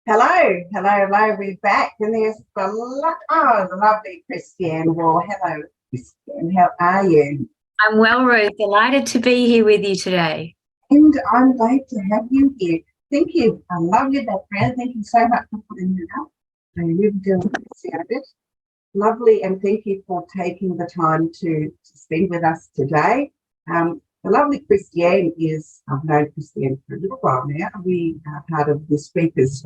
Hello. We're back, and there's the lovely Kristy-Ann Waugh. Hello, Kristy-Ann. How are you? I'm well, Ruth. Delighted to be here with you today. And I'm glad to have you here. Thank you. I love your background. Thank you so much for putting it up. I really do appreciate it. Lovely, and thank you for taking the time to spend with us today. The lovely Kristy-Ann I've known Kristy-Ann for a little while now. We are part of the Speakers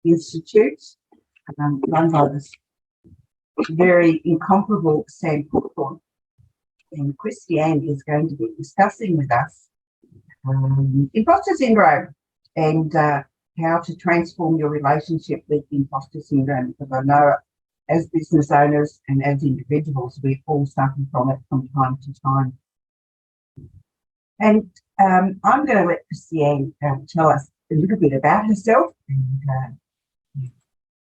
Institute, run by this very incomparable Sam Cawthorne. And Kristy-Ann is going to be discussing with us imposter syndrome and how to transform your relationship with imposter syndrome, because I know as business owners and as individuals, we all suffer from it from time to time. And I'm going to let Kristy-Ann tell us a little bit about herself and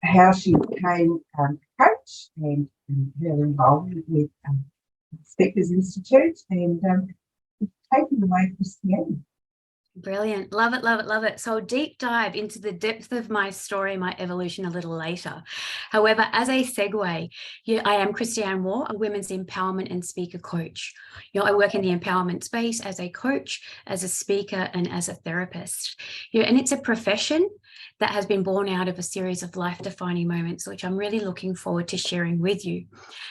how she became a coach and her involvement with Speakers Institute, and take it away, Kristy-Ann. Brilliant. Love it. So I'll deep dive into the depth of my story, my evolution a little later. However, as a segue, I am Kristy-Ann Waugh, a women's empowerment and speaker coach. I work in the empowerment space as a coach, as a speaker, and as a therapist. And it's a profession that has been born out of a series of life-defining moments, which I'm really looking forward to sharing with you.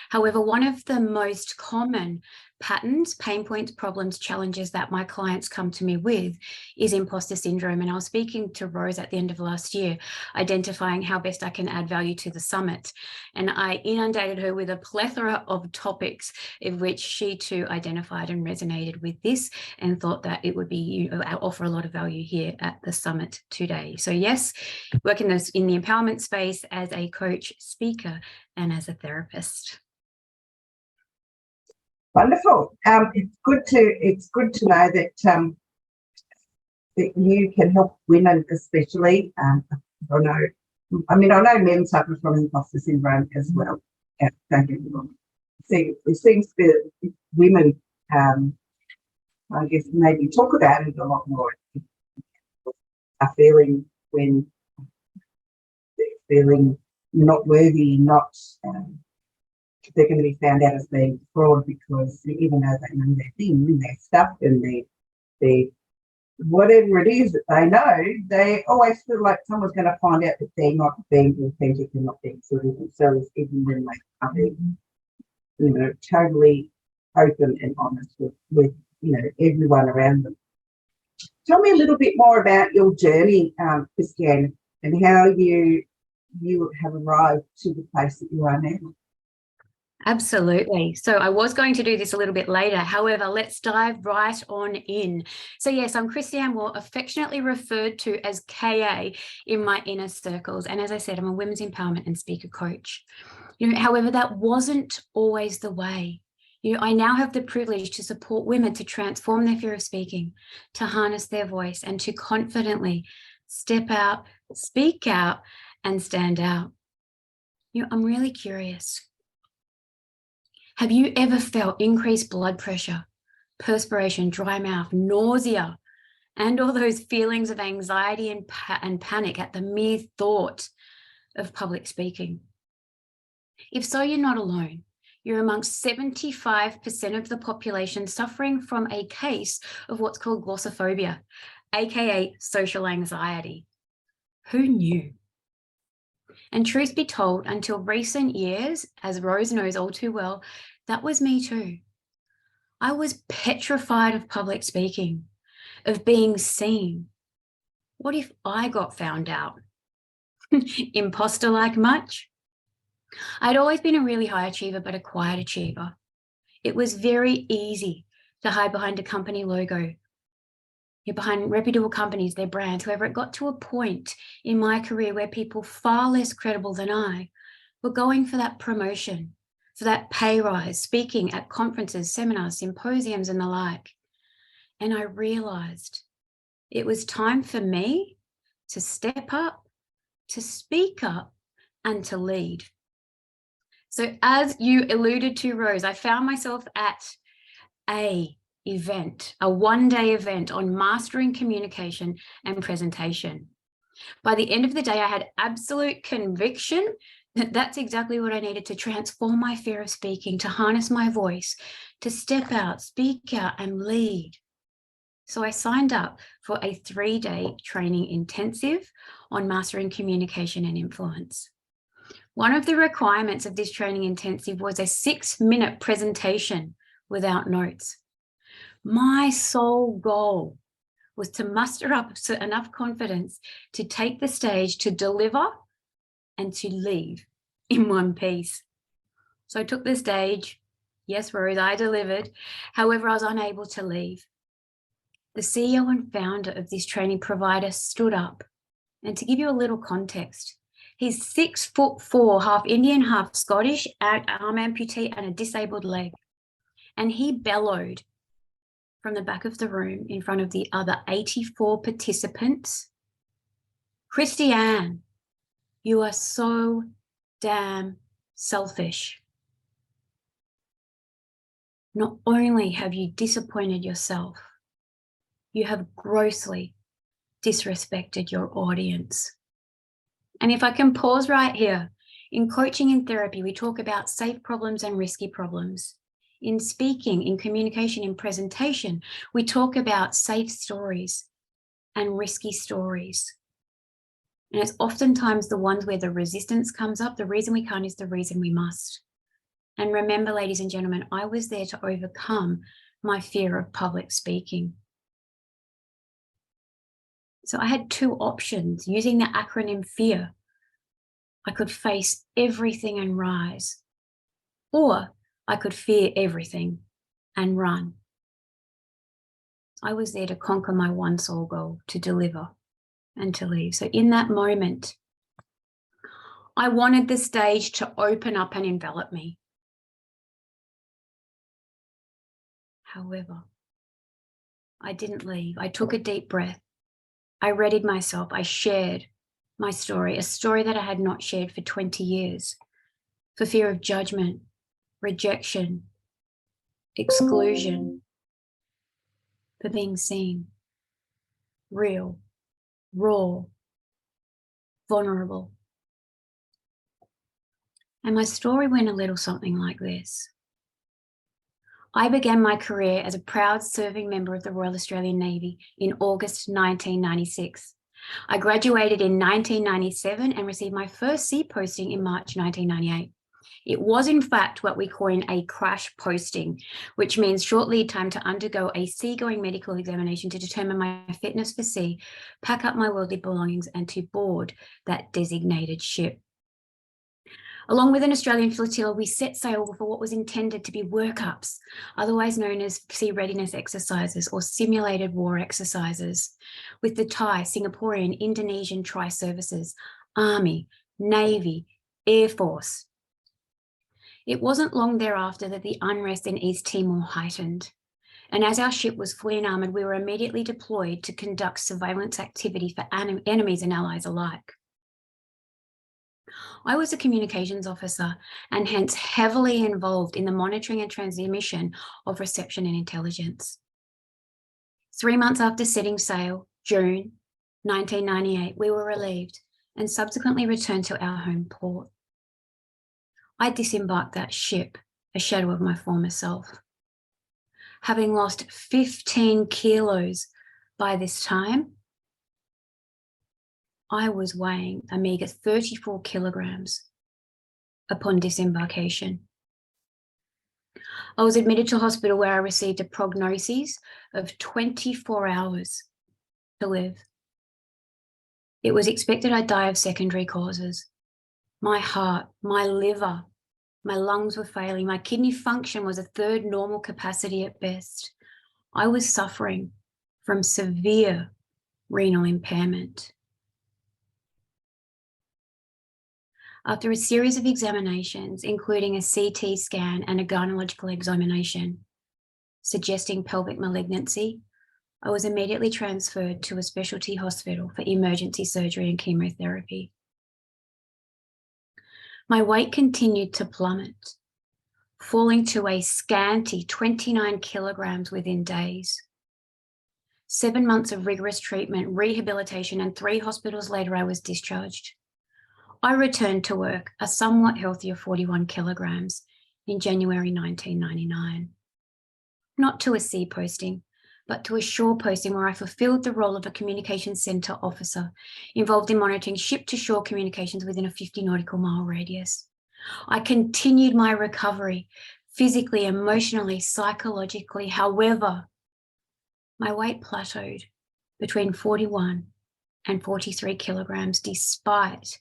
However, one of the most common patterns, pain points, problems, challenges that my clients come to me with is imposter syndrome. And I was speaking to Rose at the end of last year, identifying how best I can add value to the summit. And I inundated her with a plethora of topics in which she too identified and resonated with this and thought that it would be offer a lot of value here at the summit today. So yes, working in the empowerment space as a coach, speaker, and as a therapist. Wonderful. It's good to know that that you can help women, especially. I know men suffer from imposter syndrome as well. Don't get me wrong. See, it seems that women, I guess, maybe talk about it a lot more. Are feeling when they're feeling not worthy, not. They're going to be found out as being fraud, because even though they know their thing and their stuff and their whatever it is that they know, they always feel like someone's going to find out that they're not being authentic and not being true to themselves, even when they are being, totally open and honest with everyone around them. Tell me a little bit more about your journey, Kristy-Ann, and how you have arrived to the place that you are now. Absolutely. So I was going to do this a little bit later. However, let's dive right on in. So yes, I'm Kristy-Ann Waugh, affectionately referred to as KA in my inner circles. And as I said, I'm a women's empowerment and speaker coach. However, that wasn't always the way. I now have the privilege to support women to transform their fear of speaking, to harness their voice, and to confidently step out, speak out, and stand out. I'm really curious. Have you ever felt increased blood pressure, perspiration, dry mouth, nausea, and all those feelings of anxiety and panic at the mere thought of public speaking? If so, you're not alone. You're amongst 75% of the population suffering from a case of what's called glossophobia, aka social anxiety. Who knew? And truth be told, until recent years, as Rose knows all too well, that was me too. I was petrified of public speaking, of being seen. What if I got found out? Imposter like much? I'd always been a really high achiever, but a quiet achiever. It was very easy to hide behind a company logo, behind reputable companies, their brands. However, it got to a point in my career where people far less credible than I were going for that promotion, for that pay rise, speaking at conferences, seminars, symposiums, and the like. And I realized it was time for me to step up, to speak up, and to lead. So as you alluded to, Rose, I found myself at a one-day event on mastering communication and presentation. By the end of the day, I had absolute conviction that that's exactly what I needed to transform my fear of speaking, to harness my voice, to step out, speak out, and lead. So I signed up for a 3-day training intensive on mastering communication and influence. One of the requirements of this training intensive was a 6-minute presentation without notes. My sole goal was to muster up enough confidence to take the stage, to deliver and to leave in one piece. So I took the stage. Yes, Rose, I delivered. However, I was unable to leave. The CEO and founder of this training provider stood up. And to give you a little context, he's 6'4", half Indian, half Scottish, arm amputee and a disabled leg. And he bellowed from the back of the room in front of the other 84 participants, "Kristy-Ann, you are so damn selfish. Not only have you disappointed yourself, you have grossly disrespected your audience." And if I can pause right here, in coaching and therapy, we talk about safe problems and risky problems. In speaking, in communication, in presentation, we talk about safe stories and risky stories. And it's oftentimes the ones where the resistance comes up. The reason we can't is the reason we must. And remember, ladies and gentlemen, I was there to overcome my fear of public speaking. So I had 2 options using the acronym FEAR. I could face everything and rise, or I could fear everything and run. I was there to conquer my one sole goal, to deliver and to leave. So in that moment, I wanted the stage to open up and envelop me. However, I didn't leave. I took a deep breath. I readied myself. I shared my story, a story that I had not shared for 20 years, for fear of judgment, rejection, exclusion, for being seen, real, raw, vulnerable. And my story went a little something like this. I began my career as a proud serving member of the Royal Australian Navy in August 1996. I graduated in 1997 and received my first sea posting in March 1998. It was, in fact, what we coin a crash posting, which means short lead time to undergo a seagoing medical examination to determine my fitness for sea, pack up my worldly belongings, and to board that designated ship. Along with an Australian flotilla, we set sail for what was intended to be workups, otherwise known as sea readiness exercises or simulated war exercises, with the Thai, Singaporean, Indonesian tri-services, Army, Navy, Air Force. It wasn't long thereafter that the unrest in East Timor heightened. And as our ship was fully armoured, we were immediately deployed to conduct surveillance activity for enemies and allies alike. I was a communications officer and hence heavily involved in the monitoring and transmission of reception and intelligence. 3 months after setting sail, June 1998, we were relieved and subsequently returned to our home port. I disembarked that ship, a shadow of my former self. Having lost 15 kilos by this time, I was weighing a meager 34 kilograms upon disembarkation. I was admitted to hospital where I received a prognosis of 24 hours to live. It was expected I'd die of secondary causes. My heart, my liver, my lungs were failing. My kidney function was a third normal capacity at best. I was suffering from severe renal impairment. After a series of examinations, including a CT scan and a gynecological examination suggesting pelvic malignancy, I was immediately transferred to a specialty hospital for emergency surgery and chemotherapy. My weight continued to plummet, falling to a scanty 29 kilograms within days. 7 months of rigorous treatment, rehabilitation, and 3 hospitals later, I was discharged. I returned to work, a somewhat healthier 41 kilograms, in January 1999. Not to a C posting, but to a shore posting where I fulfilled the role of a communications centre officer involved in monitoring ship-to-shore communications within a 50 nautical mile radius. I continued my recovery physically, emotionally, psychologically. However, my weight plateaued between 41 and 43 kilograms despite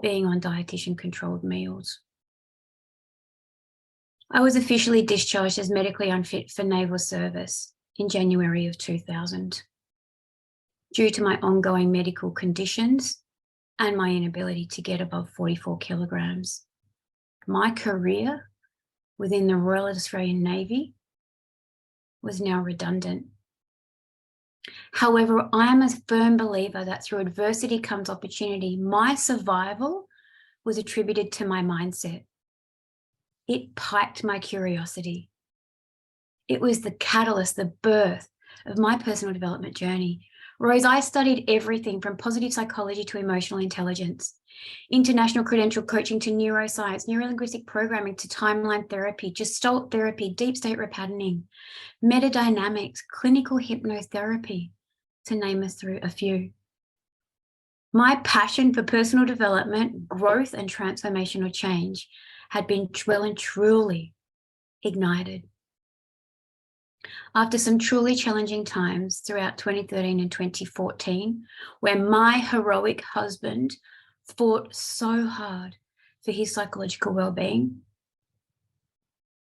being on dietitian-controlled meals. I was officially discharged as medically unfit for naval service in January of 2000 due to my ongoing medical conditions and my inability to get above 44 kilograms. My career within the Royal Australian Navy was now redundant. However, I am a firm believer that through adversity comes opportunity. My survival was attributed to my mindset. It piqued my curiosity. It was the catalyst, the birth of my personal development journey. Rose, I studied everything from positive psychology to emotional intelligence, international credential coaching to neuroscience, neurolinguistic programming to timeline therapy, gestalt therapy, deep state repatterning, metadynamics, clinical hypnotherapy, to name a few. My passion for personal development, growth, and transformational change had been well and truly ignited. After some truly challenging times throughout 2013 and 2014, where my heroic husband fought so hard for his psychological well-being,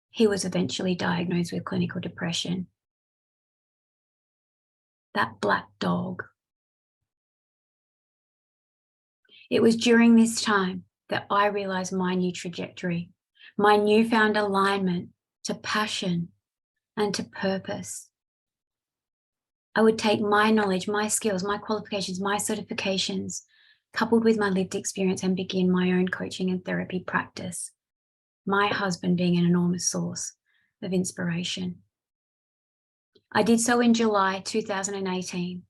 he was eventually diagnosed with clinical depression. That black dog. It was during this time that I realized my new trajectory, my newfound alignment to passion and to purpose. I would take my knowledge, my skills, my qualifications, my certifications, coupled with my lived experience, and begin my own coaching and therapy practice. My husband being an enormous source of inspiration. I did so in July 2018,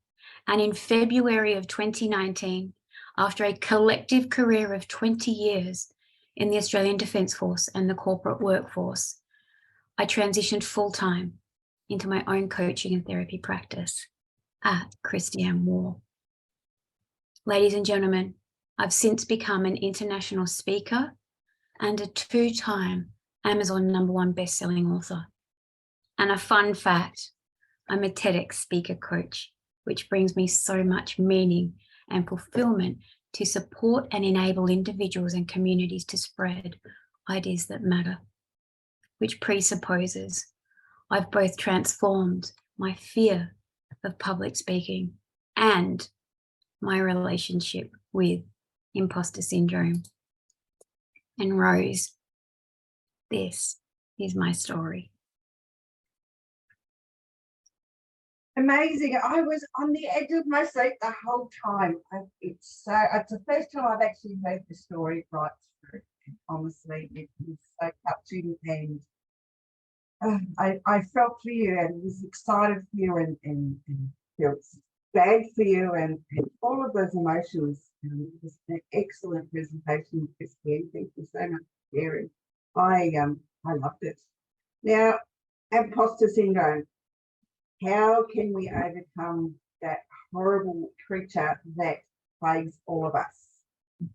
and in February of 2019, after a collective career of 20 years in the Australian Defence Force and the corporate workforce, I transitioned full-time into my own coaching and therapy practice at Kristy-Ann Waugh. Ladies and gentlemen, I've since become an international speaker and a 2-time Amazon #1 best-selling author. And a fun fact, I'm a TEDx speaker coach, which brings me so much meaning and fulfillment to support and enable individuals and communities to spread ideas that matter, which presupposes I've both transformed my fear of public speaking and my relationship with imposter syndrome. And Rose, this is my story. Amazing. I was on the edge of my seat the whole time. It's the first time I've actually heard the story right through. Honestly, it was so touching, and I felt for you and was excited for you and felt bad for you and all of those emotions. It was an excellent presentation, Kristy-Ann. Thank you so much for sharing. I loved it. Now, imposter syndrome. How can we overcome that horrible creature that plagues all of us?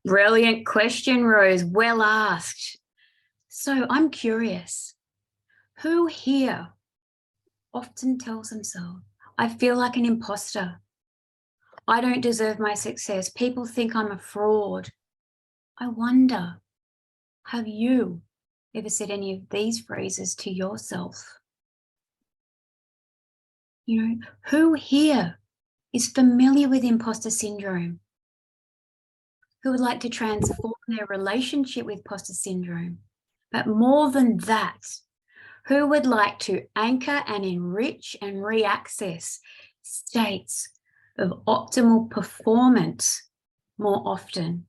Brilliant question, Rose. Well asked. So I'm curious, who here often tells themselves, I feel like an imposter. I don't deserve my success. People think I'm a fraud. I wonder, have you ever said any of these phrases to yourself? You know, who here is familiar with imposter syndrome? Who would like to transform their relationship with imposter syndrome? But more than that, who would like to anchor and enrich and re-access states of optimal performance more often?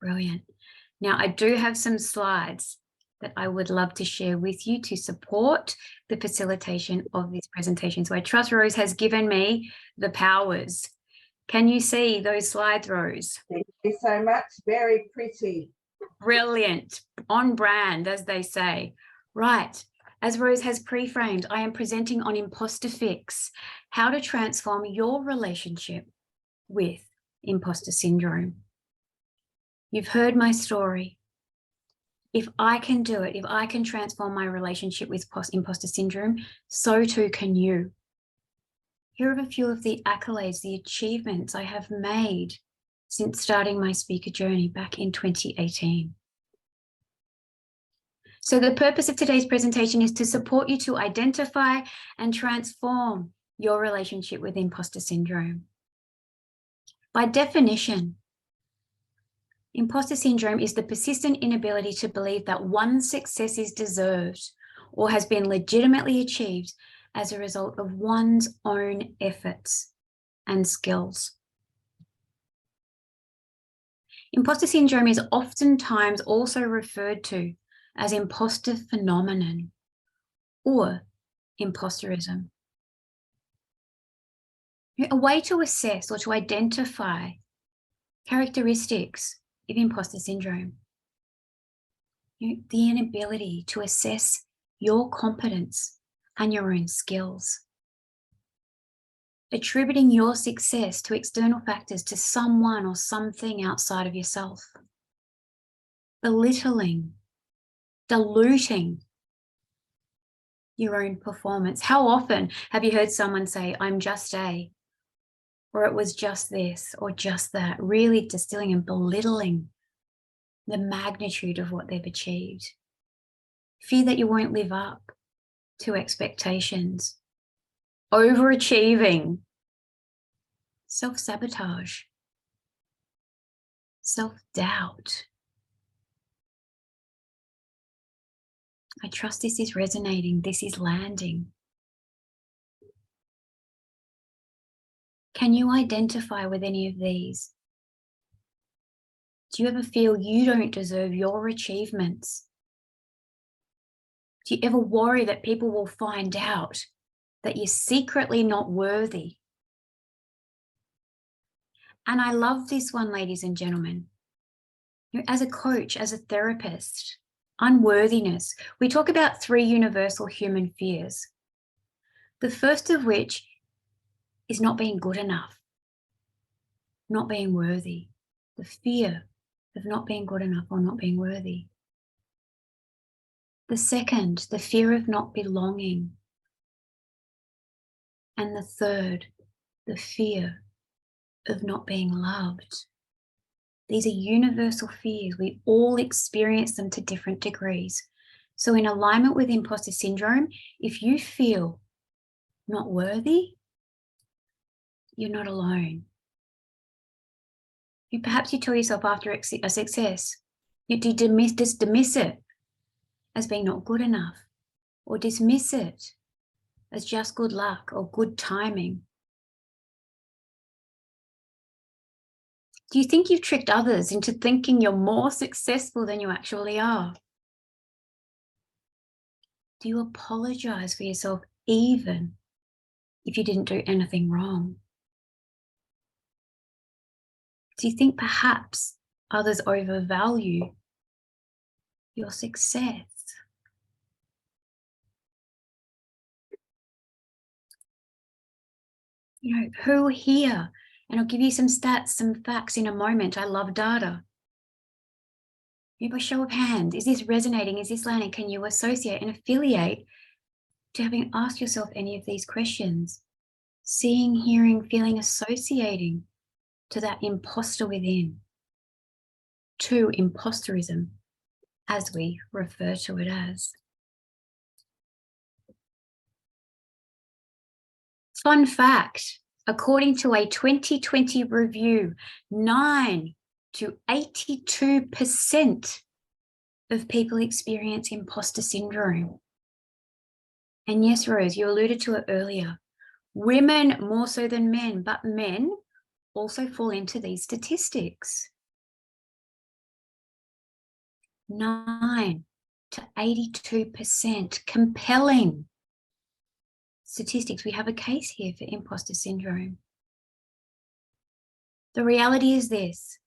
Brilliant. Now, I do have some slides that I would love to share with you to support the facilitation of this presentation. So I trust Rose has given me the powers. Can you see those slides, Rose? Thank you so much. Very pretty. Brilliant. On brand, as they say. Right. As Rose has pre-framed, I am presenting on Imposter Fix, how to transform your relationship with imposter syndrome. You've heard my story. If I can do it, if I can transform my relationship with imposter syndrome, so too can you. Here are a few of the accolades, the achievements I have made since starting my speaker journey back in 2018. So the purpose of today's presentation is to support you to identify and transform your relationship with imposter syndrome. By definition, imposter syndrome is the persistent inability to believe that one's success is deserved or has been legitimately achieved as a result of one's own efforts and skills. Imposter syndrome is oftentimes also referred to as imposter phenomenon or imposterism. A way to assess or to identify characteristics of imposter syndrome. The inability to assess your competence and your own skills. Attributing your success to external factors, to someone or something outside of yourself. Belittling, diluting your own performance. How often have you heard someone say, I'm just a, or it was just this or just that, really distilling and belittling the magnitude of what they've achieved. Fear that you won't live up to expectations. Overachieving. Self-sabotage. Self-doubt. I trust this is resonating, this is landing. Can you identify with any of these? Do you ever feel you don't deserve your achievements? Do you ever worry that people will find out that you're secretly not worthy? And I love this one, ladies and gentlemen. As a coach, as a therapist, unworthiness, we talk about 3 universal human fears. The first of which is not being good enough, not being worthy. The fear of not being good enough or not being worthy. The second, the fear of not belonging. And the third, the fear of not being loved. These are universal fears. We all experience them to different degrees. So in alignment with imposter syndrome, if you feel not worthy, you're not alone. Perhaps you tell yourself after a success, you dismiss it as being not good enough, or dismiss it as just good luck or good timing. Do you think you've tricked others into thinking you're more successful than you actually are? Do you apologize for yourself even if you didn't do anything wrong? Do you think perhaps others overvalue your success? Who here, and I'll give you some stats, some facts in a moment. I love data. By show of hands, is this resonating? Is this landing? Can you associate and affiliate to having asked yourself any of these questions? Seeing, hearing, feeling, associating to that imposter within, to imposterism, as we refer to it as. Fun fact, according to a 2020 review, 9 to 82% of people experience imposter syndrome. And yes, Rose, you alluded to it earlier. Women more so than men, but men also fall into these statistics. 9 to 82%. Compelling statistics. We have a case here for imposter syndrome. The reality is this: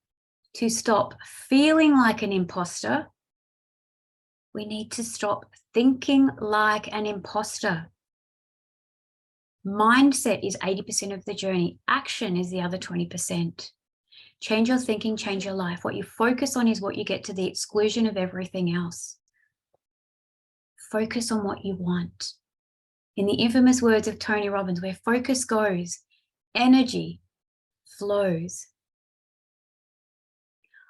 to stop feeling like an imposter, we need to stop thinking like an imposter. Mindset is 80% of the journey. Action is the other 20%. Change your thinking, change your life. What you focus on is what you get, to the exclusion of everything else. Focus on what you want. In the infamous words of Tony Robbins, where focus goes, energy flows.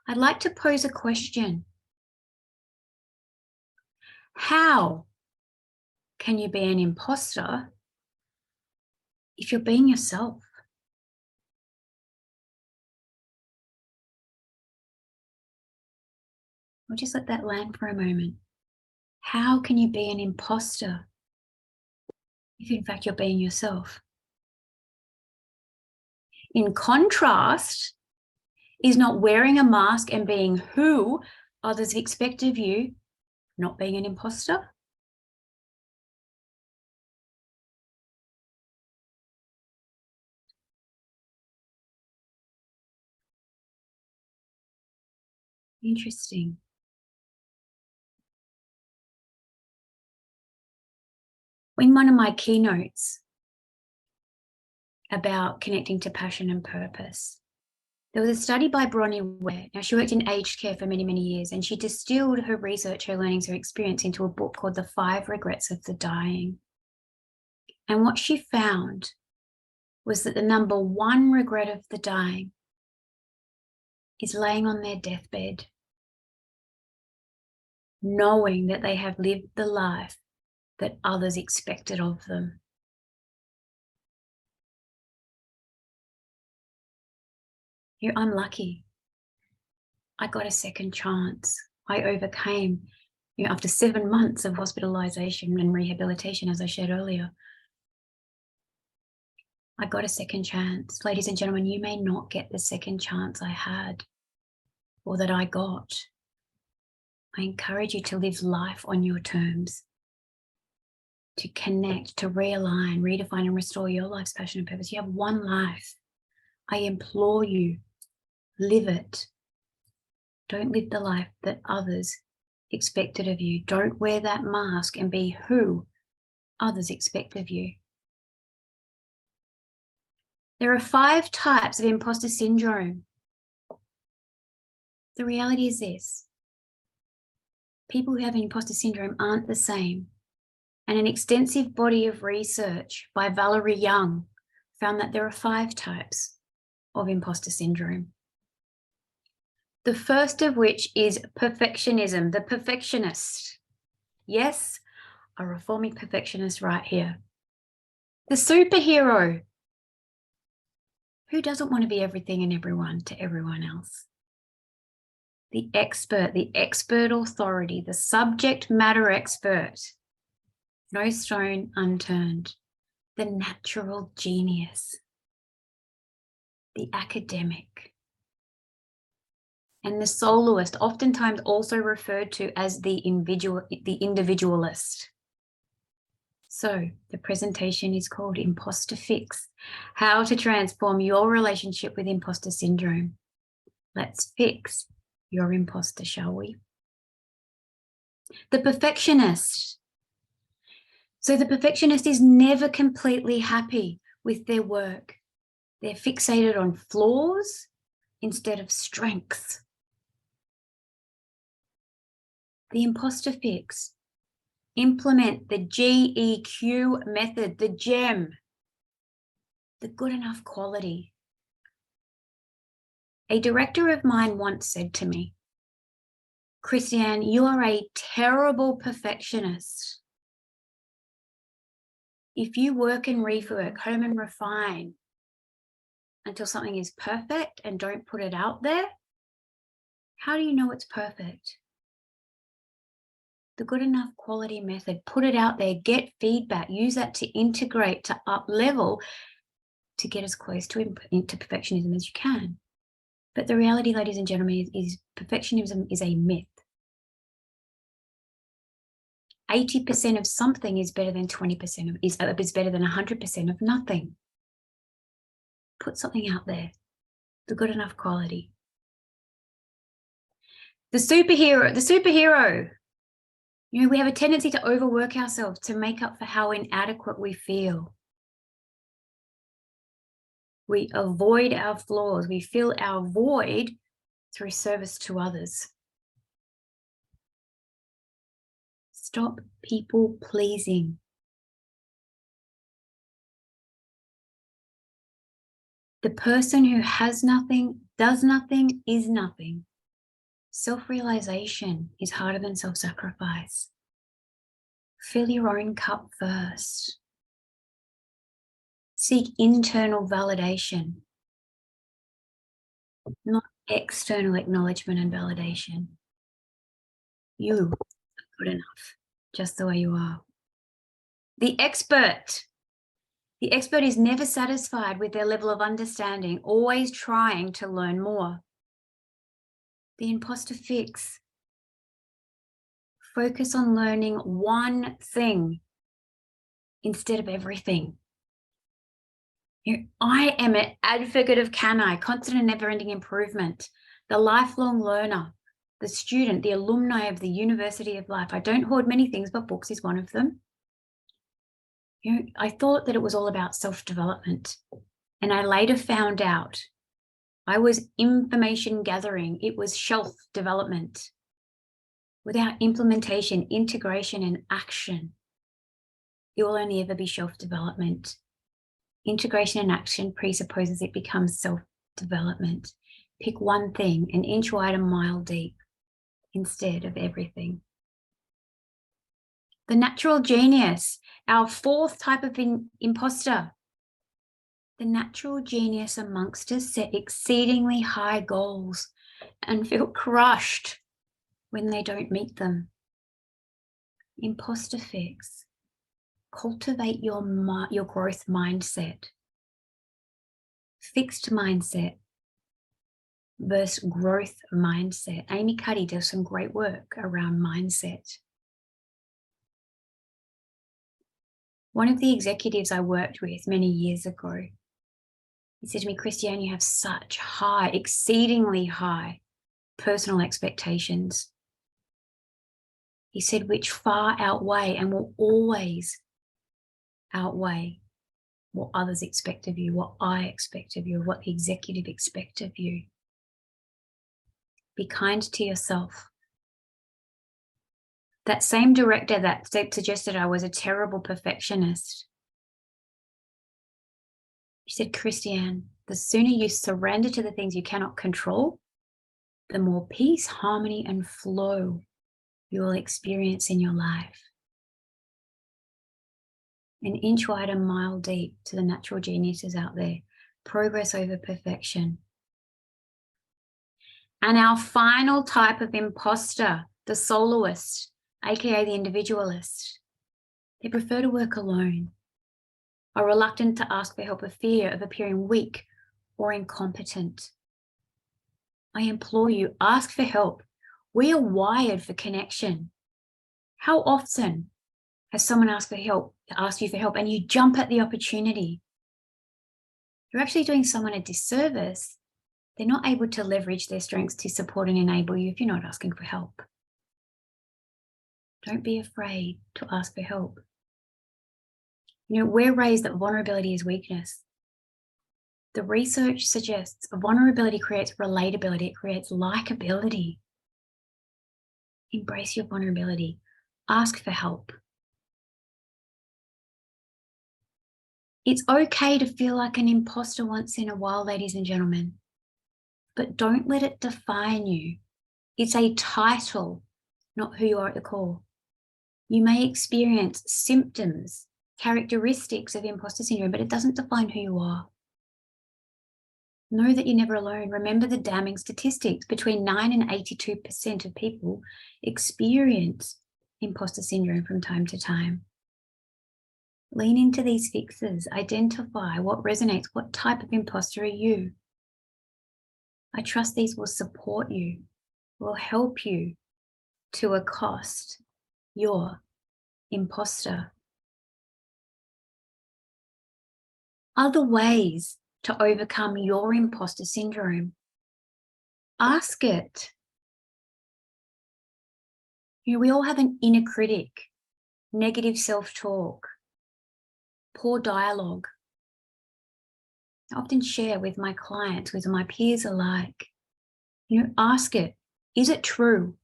I'd like to pose a question. How can you be an imposter if you're being yourself? We'll just let that land for a moment. How can you be an imposter if in fact you're being yourself? In contrast is not wearing a mask and being who others expect of you, not being an imposter. Interesting. In one of my keynotes about connecting to passion and purpose, there was a study by Bronnie Ware. Now, she worked in aged care for many, many years, and she distilled her research, her learnings, her experience into a book called The 5 Regrets of the Dying. And what she found was that the number one regret of the dying is laying on their deathbed, knowing that they have lived the life that others expected of them. Here, I'm lucky. I got a second chance. I overcame, after 7 months of hospitalization and rehabilitation, as I shared earlier. I got a second chance. Ladies and gentlemen, you may not get the second chance I had or that I got. I encourage you to live life on your terms, to connect, to realign, redefine, and restore your life's passion and purpose. You have one life. I implore you, live it. Don't live the life that others expected of you. Don't wear that mask and be who others expect of you. There are 5 types of imposter syndrome. The reality is this: people who have imposter syndrome aren't the same. And an extensive body of research by Valerie Young found that there are 5 types of imposter syndrome. The first of which is perfectionism, the perfectionist. Yes, a reforming perfectionist right here. The superhero. Who doesn't want to be everything and everyone to everyone else? The expert authority, the subject matter expert. No stone unturned. The natural genius. The academic. And the soloist, oftentimes also referred to as the individualist. So the presentation is called Imposter Fix: How to Transform Your Relationship with Imposter Syndrome. Let's fix your imposter, shall we? The perfectionist. So the perfectionist is never completely happy with their work. They're fixated on flaws instead of strengths. The imposter fix. Implement the GEQ method, the GEM, the good enough quality. A director of mine once said to me, Kristy-Ann, you are a terrible perfectionist. If you work and rework, home and refine until something is perfect and don't put it out there, how do you know it's perfect? The good enough quality method, put it out there, get feedback, use that to integrate, to up level, to get as close to perfectionism as you can. But the reality, ladies and gentlemen, is perfectionism is a myth. 80% of something is better than 20% of is better than 100% of nothing. Put something out there, the good enough quality. The superhero. You know, we have a tendency to overwork ourselves to make up for how inadequate we feel. We avoid our flaws. We fill our void through service to others. Stop people pleasing. The person who has nothing, does nothing, is nothing. Self-realization is harder than self-sacrifice. Fill your own cup first. Seek internal validation, not external acknowledgement and validation. You are good enough, just the way you are. The expert. The expert is never satisfied with their level of understanding, always trying to learn more. The imposter fix. Focus on learning one thing instead of everything. You know, I am an advocate of CANI, constant and never-ending improvement, the lifelong learner, the student, the alumni of the University of Life. I don't hoard many things, but books is one of them. You know, I thought that it was all about self-development, and I later found out I was information gathering. It was shelf development. Without implementation, integration, and action, it will only ever be shelf development. Integration and action presupposes it becomes self-development. Pick one thing, an inch wide, a mile deep, instead of everything. The natural genius, our fourth type of imposter. The natural genius amongst us set exceedingly high goals and feel crushed when they don't meet them. Imposter fix. Cultivate your growth mindset. Fixed mindset versus growth mindset. Amy Cuddy does some great work around mindset. One of the executives I worked with many years ago, he said to me, Kristy-Ann, you have such high, exceedingly high personal expectations. He said, which far outweigh and will always outweigh what others expect of you, what I expect of you, what the executive expect of you. Be kind to yourself. That same director that suggested I was a terrible perfectionist, she said, Kristy-Ann, the sooner you surrender to the things you cannot control, the more peace, harmony, and flow you will experience in your life. An inch wide, a mile deep, to the natural geniuses out there. Progress over perfection. And our final type of imposter, the soloist, aka the individualist. They prefer to work alone, are reluctant to ask for help, a fear of appearing weak or incompetent. I implore you, ask for help. We are wired for connection. How often has someone asked you for help, and you jump at the opportunity? You're actually doing someone a disservice. They're not able to leverage their strengths to support and enable you if you're not asking for help. Don't be afraid to ask for help. You know, we're raised that vulnerability is weakness. The research suggests vulnerability creates relatability, it creates likability. Embrace your vulnerability. Ask for help. It's okay to feel like an imposter once in a while, ladies and gentlemen, but don't let it define you. It's a title, not who you are at the core. You may experience symptoms, characteristics of imposter syndrome, but it doesn't define who you are. Know that you're never alone. Remember the damning statistics. Between 9 and 82% of people experience imposter syndrome from time to time. Lean into these fixes. Identify what resonates. What type of imposter are you? I trust these will support you, will help you to accost your imposter. Other ways to overcome your imposter syndrome. Ask it. You know, we all have an inner critic, negative self-talk, poor dialogue. I often share with my clients, with my peers alike, you know, ask it, is it true?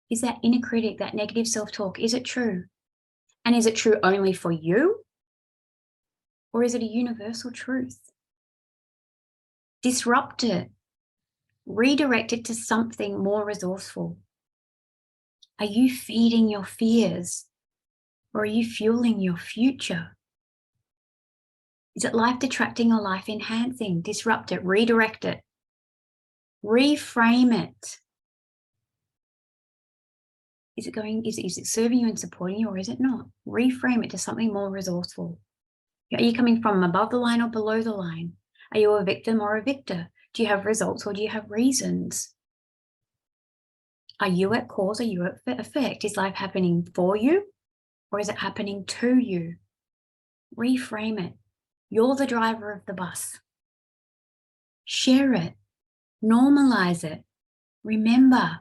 Is that inner critic, that negative self-talk, is it true? And is it true only for you? Or is it a universal truth? Disrupt it. Redirect it to something more resourceful. Are you feeding your fears? Or are you fueling your future? Is it life detracting or life enhancing? Disrupt it, redirect it. Reframe it. Is it serving you and supporting you, or is it not? Reframe it to something more resourceful. Are you coming from above the line or below the line? Are you a victim or a victor? Do you have results or do you have reasons? Are you at cause? Are you at effect? Is life happening for you or is it happening to you? Reframe it. You're the driver of the bus. Share it. Normalize it. Remember,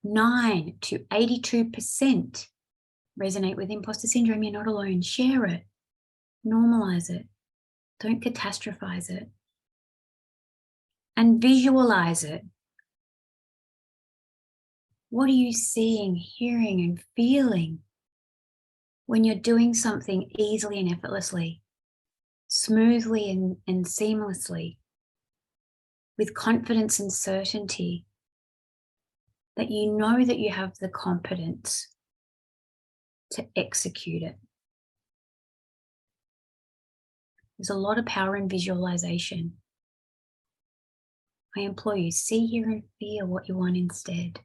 9 to 82% resonate with imposter syndrome. You're not alone. Share it. Normalize it. Don't catastrophize it. And visualize it. What are you seeing, hearing, and feeling when you're doing something easily and effortlessly, smoothly and seamlessly, with confidence and certainty, that you know that you have the competence to execute it? There's a lot of power in visualization. I implore you, see, hear, and feel what you want instead.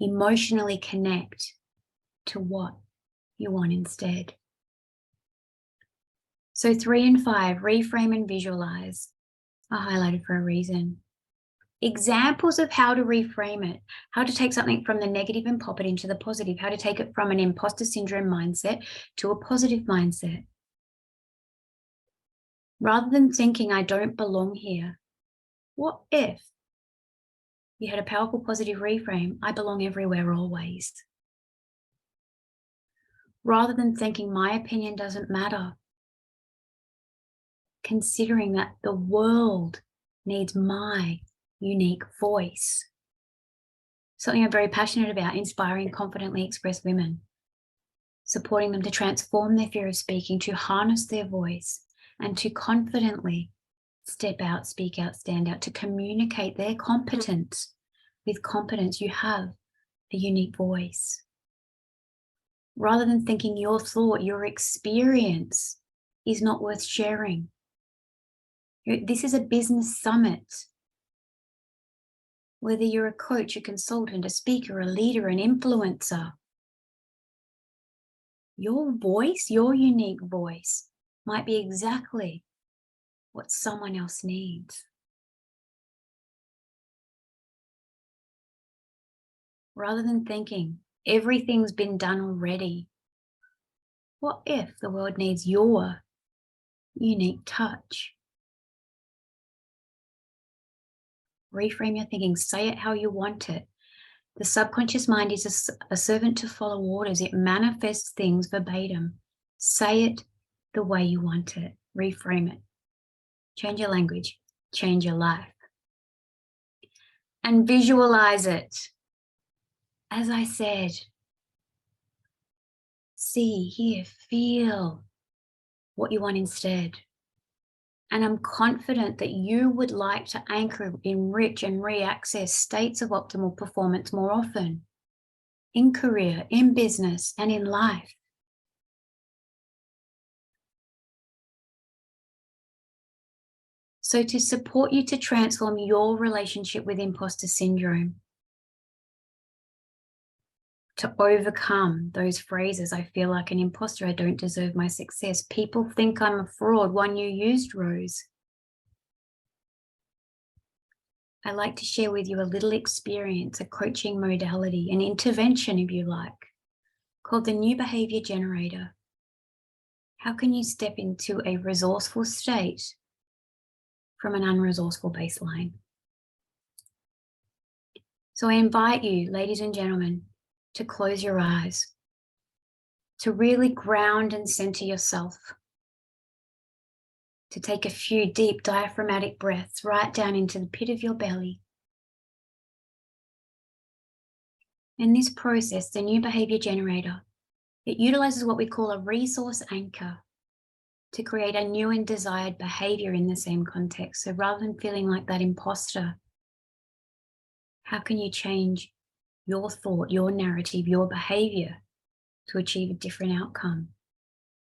Emotionally connect to what you want instead. So 3 and 5, reframe and visualize, are highlighted for a reason. Examples of how to reframe it, how to take something from the negative and pop it into the positive, how to take it from an imposter syndrome mindset to a positive mindset. Rather than thinking, I don't belong here, what if you had a powerful positive reframe, I belong everywhere always? Rather than thinking, my opinion doesn't matter, considering that the world needs my unique voice. Something I'm very passionate about, inspiring confidently expressed women, supporting them to transform their fear of speaking, to harness their voice, and to confidently step out, speak out, stand out, to communicate their competence. With competence, you have a unique voice. Rather than thinking your thought, your experience is not worth sharing. This is a business summit. Whether you're a coach, a consultant, a speaker, a leader, an influencer, your voice, your unique voice, might be exactly what someone else needs. Rather than thinking everything's been done already, what if the world needs your unique touch? Reframe your thinking, say it how you want it. The subconscious mind is a servant to follow orders. It manifests things verbatim. Say it the way you want it. Reframe it. Change your language. Change your life. And visualize it. As I said, see, hear, feel what you want instead. And I'm confident that you would like to anchor, enrich, and re-access states of optimal performance more often in career, in business, and in life. So to support you to transform your relationship with imposter syndrome, to overcome those phrases, I feel like an imposter, I don't deserve my success, people think I'm a fraud, one you used, Rose. I'd like to share with you a little experience, a coaching modality, an intervention, if you like, called the New Behavior Generator. How can you step into a resourceful state from an unresourceful baseline? So I invite you, ladies and gentlemen, to close your eyes, to really ground and center yourself, to take a few deep diaphragmatic breaths right down into the pit of your belly. In this process, the New Behavior Generator, it utilizes what we call a resource anchor to create a new and desired behavior in the same context. So rather than feeling like that imposter, how can you change your thought, your narrative, your behavior to achieve a different outcome,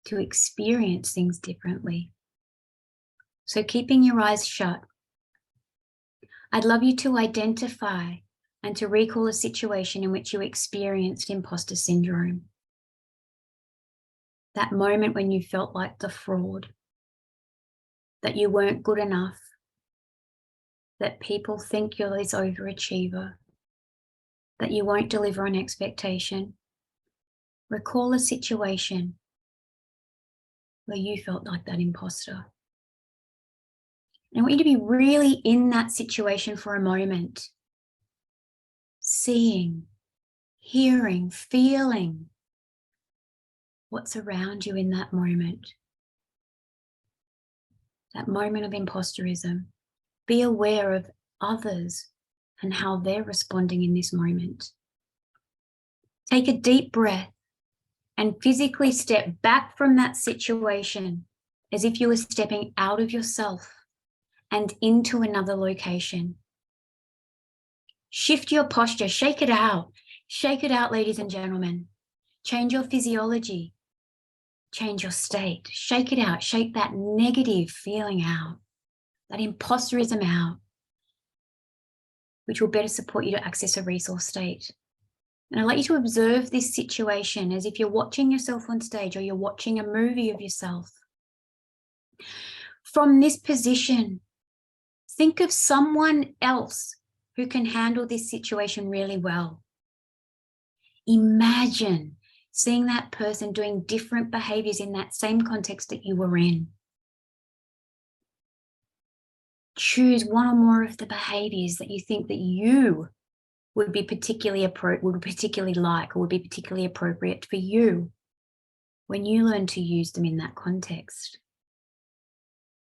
to experience things differently? So keeping your eyes shut, I'd love you to identify and to recall a situation in which you experienced imposter syndrome. That moment when you felt like the fraud, that you weren't good enough, that people think you're this overachiever, that you won't deliver on expectation. Recall a situation where you felt like that imposter. And I want you to be really in that situation for a moment, seeing, hearing, feeling what's around you in that moment of imposterism. Be aware of others and how they're responding in this moment. Take a deep breath and physically step back from that situation as if you were stepping out of yourself and into another location. Shift your posture, shake it out. Shake it out, ladies and gentlemen. Change your physiology. Change your state. Shake it out. Shake that negative feeling out, that imposterism out, which will better support you to access a resource state. And I'd like you to observe this situation as if you're watching yourself on stage or you're watching a movie of yourself. From this position, think of someone else who can handle this situation really well. Imagine seeing that person doing different behaviors in that same context that you were in. Choose one or more of the behaviors that you think that you would be particularly like, or would be particularly appropriate for you when you learn to use them in that context.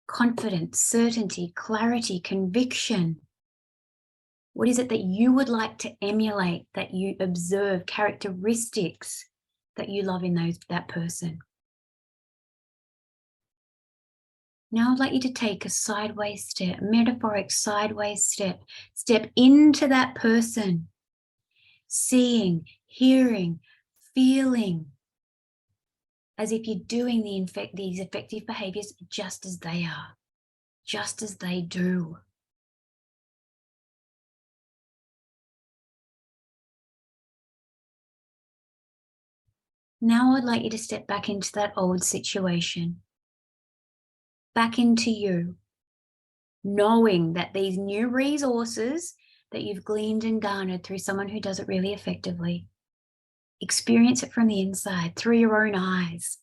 Confidence, certainty, clarity, conviction. What is it that you would like to emulate, that you observe, characteristics that you love in that person? Now I'd like you to take a sideways step, metaphoric sideways step. Step into that person, seeing, hearing, feeling, as if you're doing these effective behaviors just as they are, just as they do. Now I'd like you to step back into that old situation, back into you, knowing that these new resources that you've gleaned and garnered through someone who does it really effectively, experience it from the inside, through your own eyes,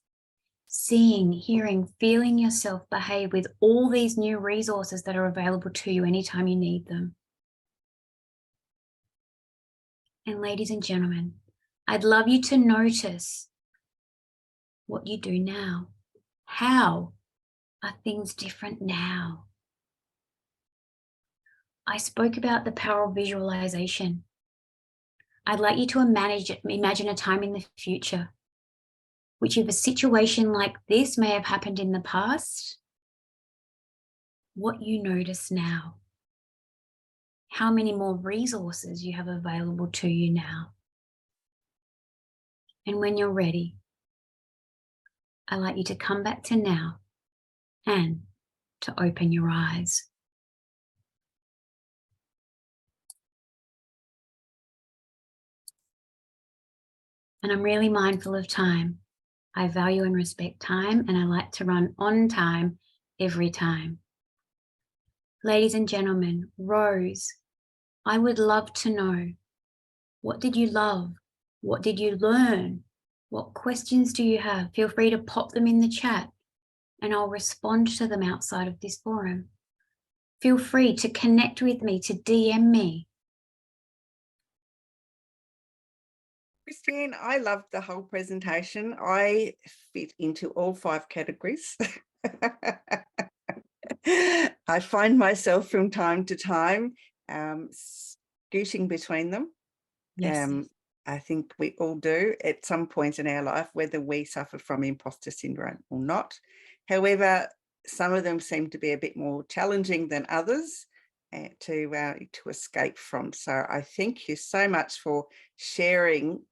seeing, hearing, feeling yourself behave with all these new resources that are available to you anytime you need them. And ladies and gentlemen, I'd love you to notice what you do now. How are things different now? I spoke about the power of visualization. I'd like you to imagine a time in the future which, if a situation like this may have happened in the past, what you notice now, how many more resources you have available to you now. And when you're ready, I'd like you to come back to now and to open your eyes. And I'm really mindful of time. I value and respect time, and I like to run on time every time. Ladies and gentlemen, Rose, I would love to know, what did you love? What did you learn? What questions do you have? Feel free to pop them in the chat and I'll respond to them outside of this forum. Feel free to connect with me, to DM me. Kristy-Ann, I loved the whole presentation. I fit into all 5 categories. I find myself from time to time scooting between them. Yes. I think we all do at some point in our life, whether we suffer from imposter syndrome or not. However, some of them seem to be a bit more challenging than others to escape from. So I thank you so much for sharing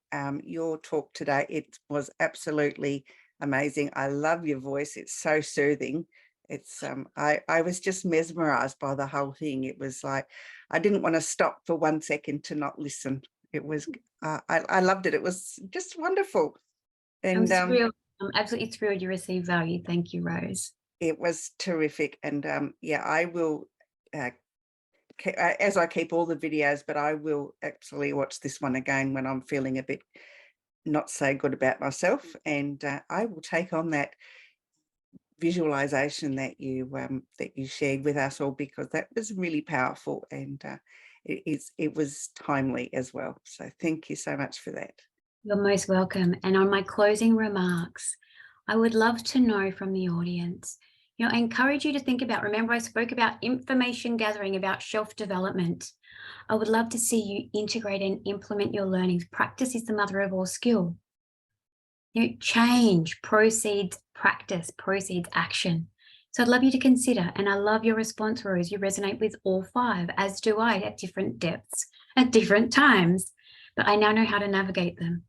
your talk today. It was absolutely amazing. I love your voice. It's so soothing. It's I was just mesmerized by the whole thing. It was like I didn't want to stop for 1 second to not listen. It was I loved it. It was just wonderful. And I'm absolutely thrilled you received value. Thank you, Rose. it was terrific. And yeah, I will as I keep all the videos, but I will actually watch this one again when I'm feeling a bit not so good about myself. And I will take on that visualization that you shared with us all, because that was really powerful, and it was timely as well. So thank you so much for that. You're most welcome. And on my closing remarks, I would love to know from the audience, I encourage you to think about, remember I spoke about information gathering, about shelf development. I would love to see you integrate and implement your learnings. Practice is the mother of all skill. Change precedes practice, precedes action. So I'd love you to consider, and I love your response, Rose. You resonate with all 5, as do I, at different depths, at different times, but I now know how to navigate them.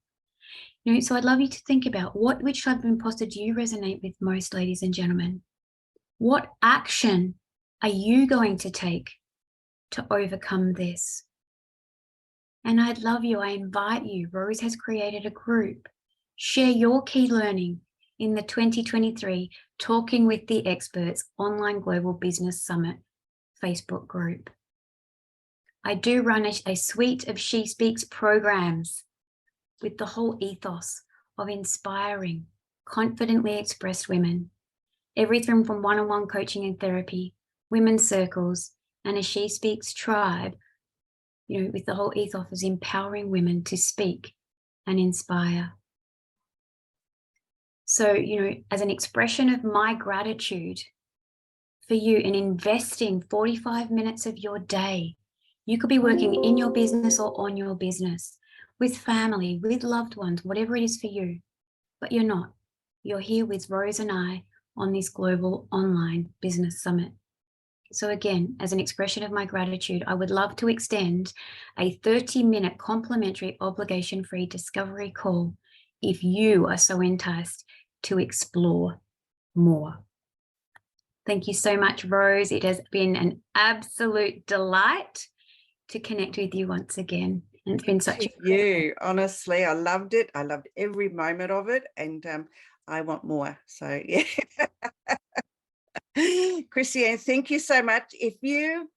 So I'd love you to think about which type of imposter do you resonate with most, ladies and gentlemen? What action are you going to take to overcome this? And I invite you, Rose has created a group. Share your key learning in the 2023 Talking with the Experts Online Global Business Summit Facebook group. I do run a suite of She Speaks programs with the whole ethos of inspiring, confidently expressed women. Everything from one-on-one coaching and therapy, women's circles, and a She Speaks tribe, with the whole ethos of empowering women to speak and inspire. So, as an expression of my gratitude for you in investing 45 minutes of your day, you could be working in your business or on your business, with family, with loved ones, whatever it is for you, but you're not. You're here with Rose and I on this global online business summit. So again, as an expression of my gratitude, I would love to extend a 30-minute complimentary obligation-free discovery call if you are so enticed to explore more. Thank you so much, Rose. It has been an absolute delight to connect with you once again. And it's been such a honestly, I loved it. I loved every moment of it, and I want more. So yeah. Kristy-Ann, thank you so much. If you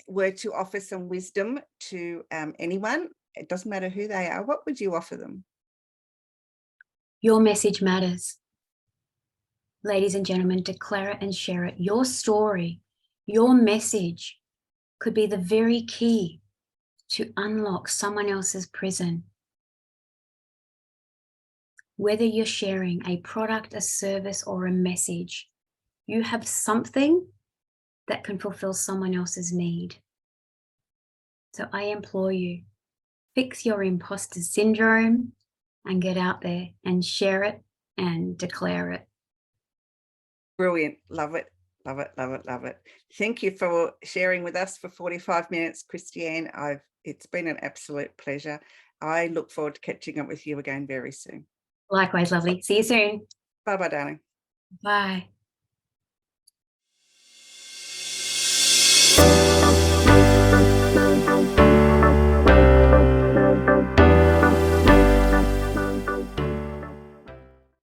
were to offer some wisdom to anyone, it doesn't matter who they are, what would you offer them? Your message matters. Ladies and gentlemen, declare it and share it. Your story, your message could be the very key to unlock someone else's prison. Whether you're sharing a product, a service, or a message, you have something that can fulfill someone else's need. So I implore you, fix your imposter syndrome and get out there and share it and declare it. Brilliant. Love it. Love it. Love it. Love it. Thank you for sharing with us for 45 minutes, Kristy-Ann. It's been an absolute pleasure. I look forward to catching up with you again very soon. Likewise, lovely. See you soon. Bye-bye, darling. Bye.